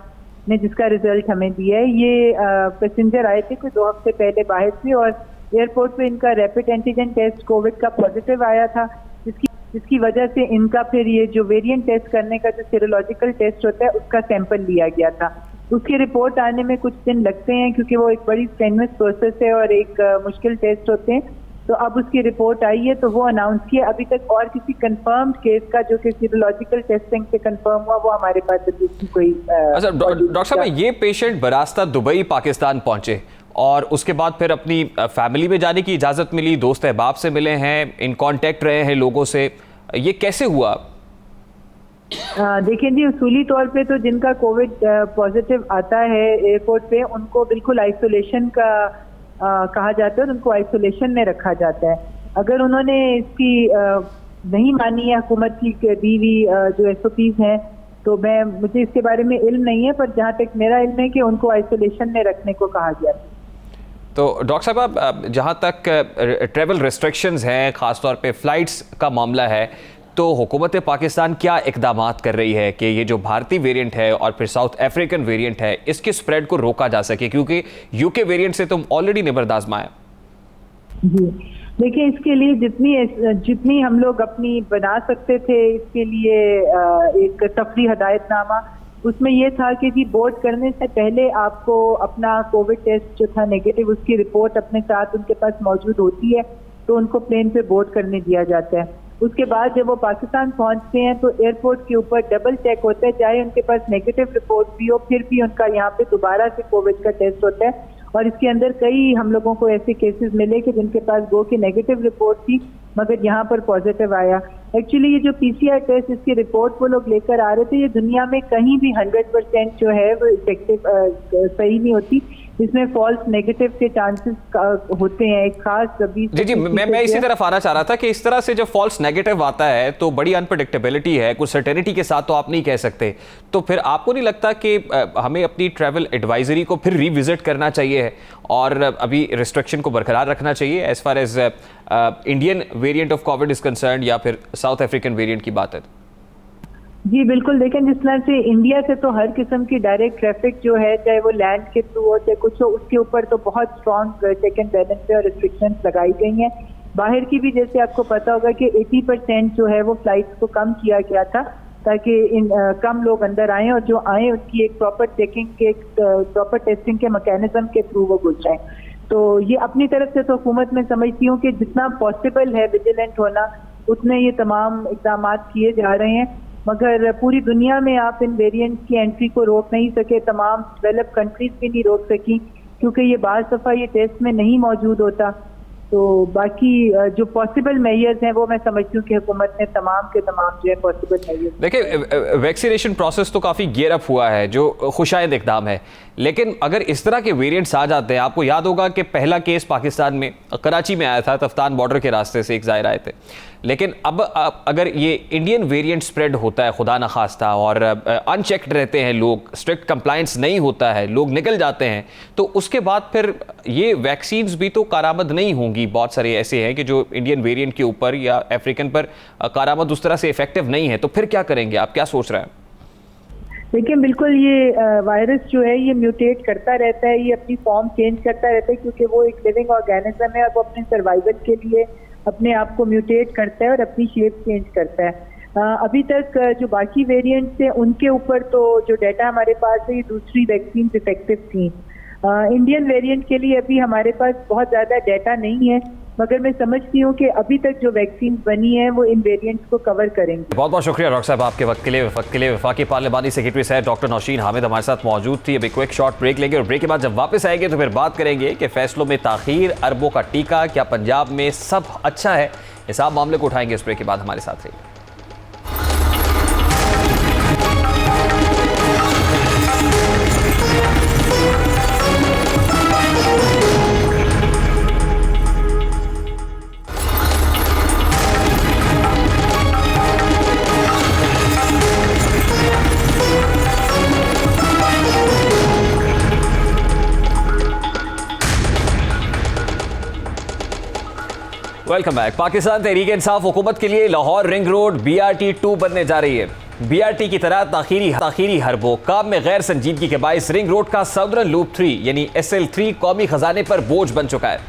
ने जिसका रिजल्ट हमें दिया है। ये पैसेंजर आए थे कोई 2 हफ्ते पहले बाहर से और एयरपोर्ट पे इनका रैपिड एंटीजन टेस्ट कोविड का पॉजिटिव आया था, जिसकी वजह से इनका फिर ये जो वेरिएंट टेस्ट करने का जो सीरोलॉजिकल टेस्ट होता है उसका सैंपल लिया गया था। उसकी रिपोर्ट आने में कुछ दिन लगते हैं क्योंकि वो एक बड़ी स्टेनलेस प्रोसेस है और एक मुश्किल टेस्ट होते हैं। तो अब उसकी रिपोर्ट आई है तो वो अनाउंस किया। अभी तक और किसी कंफर्म्ड केस का जो कि सीरोलॉजिकल टेस्टिंग से कंफर्म हुआ वो हमारे पास अभी कोई अच्छा डॉक्टर साहब, ये पेशेंट बरास्ता दुबई पाकिस्तान पहुंचे और उसके बाद फिर अपनी फैमिली में जाने की इजाज़त मिली, दोस्त अहबाब से मिले हैं, इन कांटेक्ट रहे हैं लोगों से, ये कैसे हुआ? देखिए जी, उसूली तौर पे तो जिनका कोविड पॉजिटिव आता है एयरपोर्ट पे उनको बिल्कुल आइसोलेशन का कहा जाता है और उनको आइसोलेशन में रखा जाता है। अगर उन्होंने इसकी नहीं मानी है हुकूमत की दी हुई जो SOPs हैं तो मुझे इसके बारे में इल्म नहीं है, पर जहाँ तक मेरा इल्म है कि उनको आइसोलेशन में रखने को कहा गया था। तो डॉक्टर साहब, जहाँ तक ट्रैवल रिस्ट्रिक्शंस हैं, ख़ासतौर पे फ़्लाइट्स का मामला है, तो हुकूमत पाकिस्तान क्या इक़दामात कर रही है कि ये जो भारतीय वेरिएंट है और फिर साउथ अफ्रीकन वेरिएंट है इसके स्प्रेड को रोका जा सके, क्योंकि UK वेरिएंट से तुम ऑलरेडी निबर्द आजमाया? जी देखिए, इसके लिए जितनी हम लोग अपनी बना सकते थे इसके लिए एक तफरी हदायतनामा, उसमें यह था कि जी बोर्ड करने से पहले आपको अपना कोविड टेस्ट जो था नेगेटिव उसकी रिपोर्ट अपने साथ उनके पास मौजूद होती है तो उनको प्लेन पे बोर्ड करने दिया जाता है। उसके बाद जब वो पाकिस्तान पहुंचते हैं तो एयरपोर्ट के ऊपर डबल चेक होता है, चाहे उनके पास नेगेटिव रिपोर्ट भी हो फिर भी उनका यहाँ पे दोबारा से कोविड का टेस्ट होता है। और इसके अंदर कई हम लोगों को ऐसे केसेस मिले कि जिनके पास गो की नेगेटिव रिपोर्ट थी मगर यहाँ पर पॉजिटिव आया। एक्चुअली ये जो PCR टेस्ट इसकी रिपोर्ट वो लोग लेकर आ रहे थे, ये दुनिया में कहीं भी 100% जो है वो इफेक्टिव सही नहीं होती, इसमें फॉल्स नेगेटिव के चांसेस होते हैं। एक खास जी मैं इसी तरफ आना चाह रहा था कि इस तरह से जब फॉल्स नेगेटिव आता है तो बड़ी अनप्रेडिक्टेबिलिटी है, कुछ सर्टेनिटी के साथ तो आप नहीं कह सकते। तो फिर आपको नहीं लगता कि हमें अपनी ट्रैवल एडवाइजरी को फिर रिविजिट करना चाहिए और अभी रिस्ट्रिक्शन को बरकरार रखना चाहिए as far as Indian variant of COVID is concern या फिर साउथ अफ्रीकन वेरिएंट की बात है? जी बिल्कुल, देखें जिस तरह से इंडिया से तो हर किस्म की डायरेक्ट ट्रैफिक जो है चाहे वो लैंड के थ्रू हो चाहे कुछ हो, उसके ऊपर तो बहुत स्ट्रॉन्ग चेक एंड बैलेंस पे और रिस्ट्रिक्शंस लगाई गई हैं। बाहर की भी जैसे आपको पता होगा कि 80% जो है वो फ्लाइट्स को कम किया गया था ताकि कम लोग अंदर आएँ और जो आए उनकी एक प्रॉपर चेकिंग के प्रॉपर टेस्टिंग के मैकेनिज्म के थ्रू वो गुजराएं। तो ये अपनी तरफ से तो हुकूमत में समझती हूँ कि जितना पॉसिबल है विजिलेंट होना उतने ये तमाम इक़दाम किए जा रहे हैं, मगर पूरी दुनिया में आप इन वेरिएंट्स की एंट्री को रोक नहीं सके, तमाम डेवलप कंट्रीज भी नहीं रोक सकी क्योंकि ये बार दफ़ा ये टेस्ट में नहीं मौजूद होता। तो बाकी जो पॉसिबल मेजर्स हैं वो मैं समझती हूँ कि हुकूमत ने तमाम के तमाम जो है पॉसिबल मेजर्स। देखिए, वैक्सीनेशन प्रोसेस तो काफ़ी गियर अप हुआ है, जो खुशायद इकदाम है, लेकिन अगर इस तरह के वेरिएंट्स आ जाते हैं, आपको याद होगा कि पहला केस पाकिस्तान में कराची में आया था, तफ्तान बॉर्डर के रास्ते से एक ज़ाहिर आए थे, लेकिन अब अगर ये इंडियन वेरिएंट स्प्रेड होता है खुदा न खास्ता और अनचेक्ड रहते हैं लोग, स्ट्रिक्ट कंप्लायंस नहीं होता है, लोग निकल जाते हैं, तो उसके बाद फिर ये वैक्सीन्स भी तो कारामद नहीं होंगी। बहुत सारे ऐसे हैं कि जो इंडियन वेरिएंट के ऊपर या अफ्रीकन पर कारामद उस तरह से इफेक्टिव नहीं है, तो फिर क्या करेंगे आप, क्या सोच रहे हैं? देखिए बिल्कुल, ये वायरस जो है ये म्यूटेट करता रहता है, ये अपनी फॉर्म चेंज करता रहता है, क्योंकि वो एक लिविंग ऑर्गेनिज्म है और वो अपने सर्वाइवल के लिए अपने आप को म्यूटेट करता है और अपनी शेप चेंज करता है। अभी तक जो बाकी वेरिएंट्स हैं उनके ऊपर तो जो डाटा हमारे पास है, ये दूसरी वैक्सीन इफेक्टिव थी। इंडियन वेरिएंट के लिए अभी हमारे पास बहुत ज़्यादा डाटा नहीं है, मगर मैं समझती हूँ कि अभी तक जो वैक्सीन बनी है वो इन वेरिएंट्स को कवर करेंगे। बहुत बहुत शुक्रिया डॉक्टर साहब आपके वक्त के लिए। वफाकी पार्लिमानी सेक्रेटरी साहब डॉक्टर नौशीन हामिद हमारे साथ मौजूद थी। अभी क्विक शॉर्ट ब्रेक लेंगे और ब्रेक के बाद जब वापस आएंगे तो फिर बात करेंगे कि फैसलों में ताखीर, अरबों का टीका, क्या पंजाब में सब अच्छा है, इस आप मामले को उठाएंगे। इस ब्रेक के बाद हमारे साथ रहिए। Welcome back. पाकिस्तान तहरीक इंसाफ हुकूमत के लिए लाहौर रिंग रोड BRT 2 बनने जा रही है। BRT की तरह ताखीरी हरबों काम में गैर संजीदगी के बायस रिंग रोड का साउदर्न लूप 3 यानी SL3 कौमी खजाने पर बोझ बन चुका है।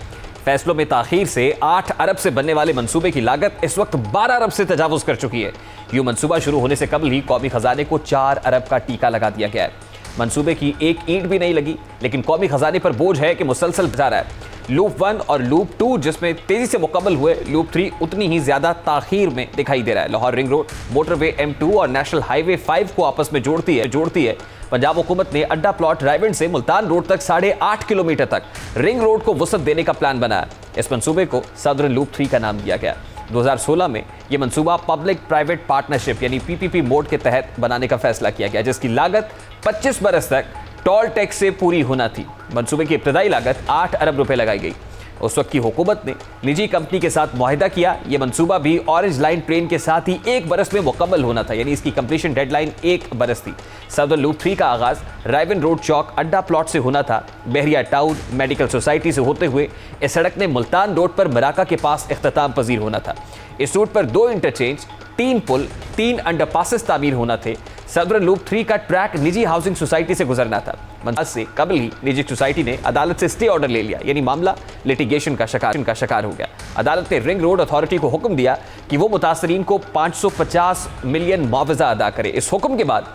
फैसलों में ताखीर से 8 अरब से बनने वाले मंसूबे की लागत इस वक्त 12 अरब से तजावुज कर चुकी है। यूं मंसूबा शुरू होने से कबल ही कौमी खजाने को 4 अरब का टीका लगा दिया गया है। मंसूबे की एक ईंट भी नहीं लगी, लेकिन कौमी खजाने पर बोझ है कि मुसलसल जा रहा है। लूप 1 और लूप 2 जिसमें तेजी से मुकम्मल हुए, लूप 3 उतनी ही ज्यादा ताखीर में दिखाई दे रहा है। Lahore ring road motorway M2 और नेशनल हाईवे 5 को आपस में जोड़ती है। पंजाब हुकूमत ने अड्डा प्लॉट रायविंड से मुल्तान रोड तक 8.5 किलोमीटर तक रिंग रोड को वसअत देने का प्लान बनाया। इस मंसूबे को साउदर्न लूप 3 का नाम दिया गया। 2016 में यह मंसूबा पब्लिक प्राइवेट पार्टनरशिप यानी PPP मोड के तहत बनाने का फैसला किया गया, जिसकी लागत 25 बरस तक टोल टैक्स से पूरी होना थी। मंसूबे की इब्तदाई लागत 8 अरब रुपए लगाई गई। उस वक्त की हुकूमत ने निजी कंपनी के साथ मुआहिदा किया। यह मंसूबा भी ऑरेंज लाइन ट्रेन के साथ ही 1 बरस में मुकम्मल होना था, यानी इसकी कंप्लीशन डेडलाइन 1 बरस थी। साउदर्न लूप 3 का आगाज रायविंड रोड चौक अड्डा प्लॉट से होना था। बहरिया टाउन मेडिकल सोसाइटी से होते हुए इस सड़क ने मुल्तान रोड पर मराका के पास इख्तिताम पजीर होना था। इस रूट पर 2 इंटरचेंज, 3 पुल, 3 अंडरपासेस तामीर होना थे। साउदर्न लूप 3 का ट्रैक निजी हाउसिंग सोसाइटी से गुजरना था। मंसूबे से कबल ही निजी सोसाइटी ने अदालत से स्टे ऑर्डर ले लिया, यानी मामला लिटिगेशन का शिकार हो गया। अदालत ने रिंग रोड अथॉरिटी को हुक्म दिया कि वो मुतासरीन को 550 मिलियन मुआवजा अदा करे। इस हुक्म के बाद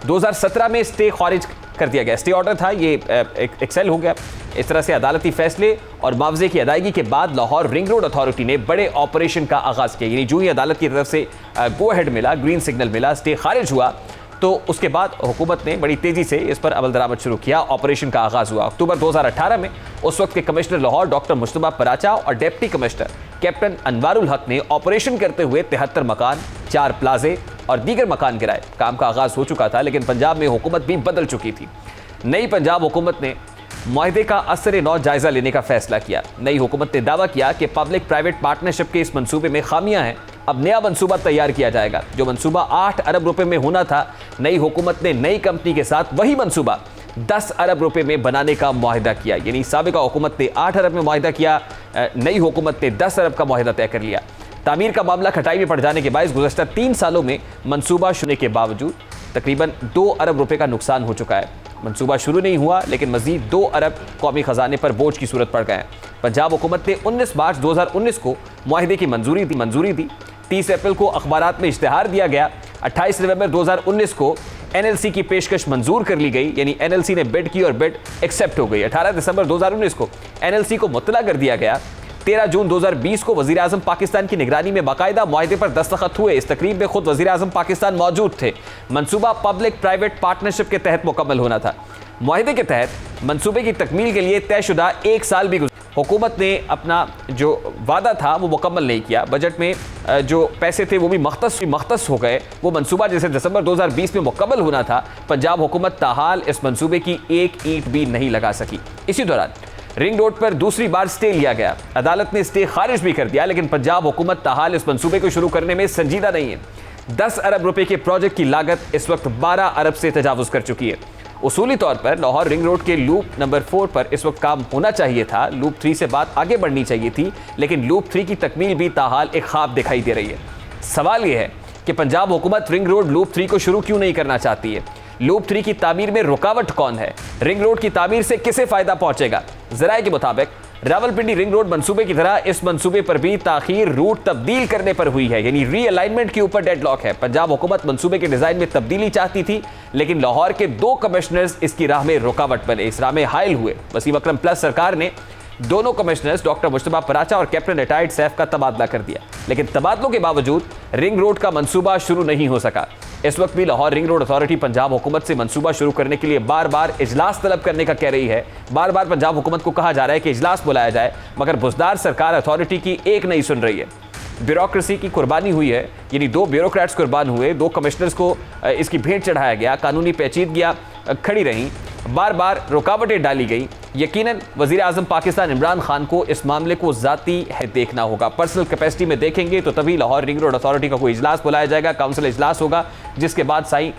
2017 में स्टे खारिज कर दिया गया। स्टे ऑर्डर था, ये एक्सेल हो गया। इस तरह से अदालती फैसले और मुआवजे की अदायगी के बाद लाहौर रिंग रोड अथॉरिटी ने बड़े ऑपरेशन का आगाज किया। यानी जो ही अदालत की तरफ से गो हेड मिला, ग्रीन सिग्नल मिला, स्टे खारिज हुआ, तो उसके बाद हुकूमत ने बड़ी तेजी से इस पर अमल दरामद शुरू किया। ऑपरेशन का आगाज हुआ अक्टूबर 2018 में। उस वक्त के कमिश्नर लाहौर डॉक्टर मुस्तफा पराचा और डिप्टी कमिश्नर कैप्टन अनवारुल हक ने ऑपरेशन करते हुए 73 मकान, 4 प्लाजे और दीगर मकान गिराए। काम का आगाज हो चुका था, लेकिन पंजाब में हुकूमत भी बदल चुकी थी। नई पंजाब हुकूमत ने मुआहदे का असर नौ जायजा लेने का फैसला किया। नई हुकूमत ने दावा किया कि पब्लिक प्राइवेट पार्टनरशिप के इस मंसूबे में खामियां हैं। अब नया मंसूबा तैयार किया जाएगा। जो मंसूबा 8 अरब रुपए में होना था, नई हुकूमत ने नई कंपनी के साथ वही मंसूबा 10 अरब रुपए में बनाने का मुआहिदा किया। यानी साबिका हुकूमत ने 8 अरब में मुआहिदा किया, नई हुकूमत ने 10 अरब का मुआहिदा तय कर लिया। तामीर का मामला खटाई में पड़ जाने के बायस गुज़श्ता 3 सालों में मंसूबा शुरू के बावजूद तकरीबन 2 अरब रुपए का नुकसान हो चुका है। मंसूबा शुरू नहीं हुआ, लेकिन मजीद 2 अरब कौमी खजाने पर बोझ की सूरत पड़ गए। पंजाब हुकूमत ने 19 मार्च 2019 को मुआहिदे की मंजूरी दी। 30 अप्रैल को अखबारात में इश्तिहार दिया गया। 28 नवंबर 2019 को NLC की पेशकश मंजूर कर ली गई, यानी NLC ने बिड की और बिड एक्सेप्ट हो गई। 18 दिसंबर 2019 को NLC को मुत्तला कर दिया गया। 13 जून 2020 को वज़ीर आज़म पाकिस्तान की निगरानी में बाकायदा मुआहिदे पर दस्तखत हुए। इस तकरीब में खुद वज़ीर आज़म पाकिस्तान मौजूद थे। मंसूबा पब्लिक प्राइवेट पार्टनरशिप के तहत मुकम्मल होना था। मुआहिदे के तहत मंसूबे की तकमील के लिए तयशुदा 1 साल भी हुकूमत ने अपना जो वादा था वो मुकम्मल नहीं किया। बजट में जो पैसे थे वो भी मख्तस हो गए। वो मंसूबा जैसे दिसंबर 2020 में मुकम्मल होना था, पंजाब हुकूमत ताहाल इस मंसूबे की एक ईंट भी नहीं लगा सकी। इसी दौरान रिंग रोड पर दूसरी बार स्टे लिया गया। अदालत ने स्टे खारिज भी कर दिया, लेकिन पंजाब हुकूमत ताहाल इस मंसूबे को शुरू करने में संजीदा नहीं है। 10 अरब रुपए के प्रोजेक्ट की लागत इस वक्त 12 अरब से तजावुज कर चुकी है। उसूली तौर पर लाहौर रिंग रोड के लूप नंबर 4 पर इस वक्त काम होना चाहिए था। लूप 3 से बात आगे बढ़नी चाहिए थी, लेकिन लूप 3 की तकमील भी ताहाल एक ख्वाब दिखाई दे रही है। सवाल यह है कि पंजाब हुकूमत रिंग रोड लूप 3 को शुरू क्यों नहीं करना चाहती है? लूप 3 की तामीर में रुकावट कौन है? रिंग रोड की तामीर से किसे फायदा पहुंचेगा? ज़राए के मुताबिक रावलपिंडी रिंग रोड मंसूबे की तरह इस मंसूबे पर भी ताखीर रूट तब्दील करने पर हुई है, यानी रीअलाइनमेंट के ऊपर डेडलॉक है। पंजाब हुकूमत मंसूबे के डिजाइन में तब्दीली चाहती थी, लेकिन लाहौर के 2 कमिश्नर्स इसकी राह में रुकावट बने, इस राह में हायल हुए। वसीम अकरम प्लस सरकार ने दोनों कमिश्नर्स डॉक्टर मुश्तबा पराचा और कैप्टन रिटायर्ड सैफ का तबादला कर दिया, लेकिन तबादलों के बावजूद रिंग रोड का मंसूबा शुरू नहीं हो सका। इस वक्त भी Lahore ring road authority Punjab हुकूमत से मंसूबा शुरू करने के लिए बार बार इजलास तलब करने का कह रही है। बार बार पंजाब हुकूमत को कहा जा रहा है कि इजलास बुलाया जाए, मगर बुज़दार सरकार अथॉरिटी की एक नहीं सुन रही है। ब्यूरोक्रेसी की कुर्बानी हुई है, यानी 2 ब्यूरोक्रेट्स कुर्बान हुए, 2 कमिश्नर्स को इसकी भेंट चढ़ाया गया, कानूनी पेचीदगियाँ खड़ी रहीं, बार बार रुकावटें डाली गई। यकीनन वज़ीर आज़म पाकिस्तान इमरान खान को इस मामले को ज़ाती है देखना होगा। पर्सनल कैपेसिटी में देखेंगे तो तभी लाहौर रिंग रोड अथॉरिटी का कोई इजलास बुलाया जाएगा, काउंसिल इजलास होगा, जिसके बाद साईं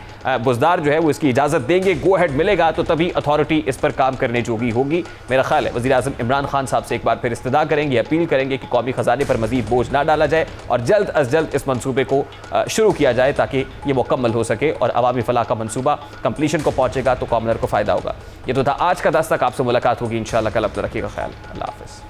बुज़दार जो है वो इसकी इजाज़त देंगे, गो हेड मिलेगा, तो तभी अथॉरिटी इस पर काम करने जोगी होगी। मेरा ख्याल है वज़ीर आज़म इमरान खान साहब से एक बार फिर इस्तदा करेंगे, अपील करेंगे कि कौमी ख़जाने पर मज़ीद बोझ ना डाला जाए और जल्द अज जल्द इस मंसूबे को शुरू किया जाए, ताकि ये मुकम्मल हो सके और अवामी फलाह का मंसूबा कंप्लीशन को पहुँचेगा तो कॉमनर को फ़ायदा होगा। ये तो था आज का दस्तक। आपसे मुलाकात होगी इंशाअल्लाह कल। अपना रखिएगा ख्याल। अल्लाह हाफ़िज़।